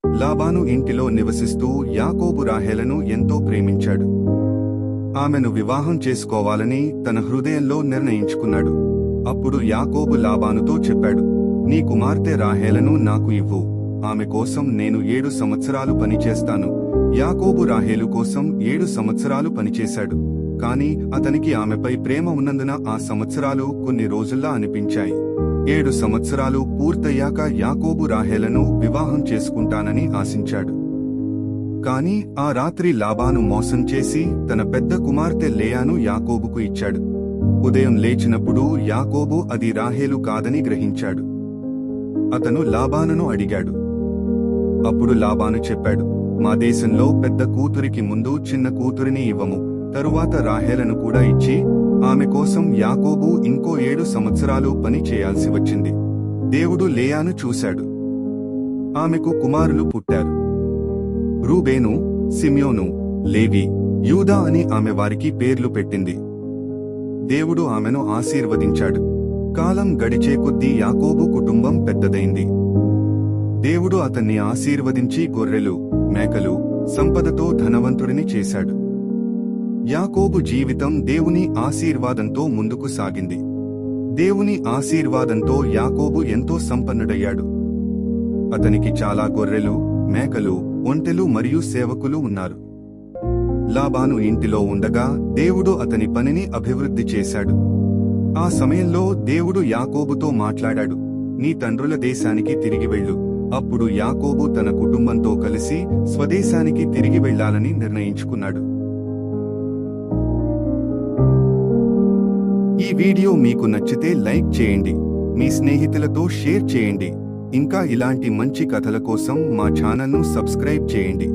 లాబాను ఇంటిలో నివసిస్తూ యాకోబు రాహేలను ఎంతో ప్రేమించాడు. ఆమెను వివాహం చేసుకోవాలని తన హృదయంలో నిర్ణయించుకున్నాడు. అప్పుడు యాకోబు లాబానుతో చెప్పాడు, నీ కుమార్తె రాహేలను నాకు ఇవ్వు, ఆమె కోసం నేను 7 సంవత్సరాలు పనిచేస్తాను. యాకోబు రాహేలు కోసం 7 సంవత్సరాలు పనిచేశాడు. కాని అతనికి ఆమెపై ప్రేమ ఉన్నందున ఆ సంవత్సరాలు కొన్ని రోజుల్లా అనిపించాయి. 7 సంవత్సరాలు పూర్తయ్యాక యాకోబు రాహేలను వివాహం చేసుకుంటానని ఆశించాడు. కాని ఆ రాత్రి లాబాను మోసం చేసి తన పెద్ద కుమార్తె లేయాను యాకోబుకు ఇచ్చాడు. ఉదయం లేచినప్పుడు యాకోబు అది రాహేలు కాదని గ్రహించాడు. అతను లాబానును అడిగాడు. అప్పుడు లాబాను చెప్పాడు, మా దేశంలో పెద్ద కూతురికి ముందు చిన్న కూతురిని ఇవ్వము, తరువాత రాహేలను కూడా ఇచ్చి ఆమె కోసం యాకోబు ఇంకో 7 సంవత్సరాలు పని చేయాల్సి వచ్చింది. దేవుడు లేయాను చూశాడు. ఆమెకు కుమారులు పుట్టారు. రూబేను, సిమ్యోను, లేవి, యూదా అని ఆమె వారికి పేర్లు పెట్టింది. దేవుడు ఆమెను ఆశీర్వదించాడు. కాలం గడిచే కొద్దీ యాకోబు కుటుంబం పెద్దదైంది. దేవుడు అతన్ని ఆశీర్వదించి గొర్రెలు, మేకలు, సంపదతో ధనవంతుడిని చేశాడు. యాకోబు జీవితం దేవుని ఆశీర్వాదంతో ముందుకు సాగింది. దేవుని ఆశీర్వాదంతో యాకోబు ఎంతో సంపన్నుడయ్యాడు. అతనికి చాలా గొర్రెలు, మేకలు, ఒంటెలు మరియు సేవకులు ఉన్నారు. లాబాను ఇంటిలో ఉండగా దేవుడు అతని పనిని అభివృద్ధి చేశాడు. ఆ సమయంలో దేవుడు యాకోబుతో మాట్లాడాడు, నీ తండ్రుల దేశానికి తిరిగి వెళ్ళు. అప్పుడు యాకోబు తన కుటుంబంతో కలిసి స్వదేశానికి తిరిగి వెళ్లాలని నిర్ణయించుకున్నాడు. ఈ వీడియో మీకు నచ్చితే లైక్ చేయండి, మీ స్నేహితులతో షేర్ చేయండి. ఇంకా ఇలాంటి మంచి కథల కోసం మా ఛానల్ను సబ్స్క్రైబ్ చేయండి.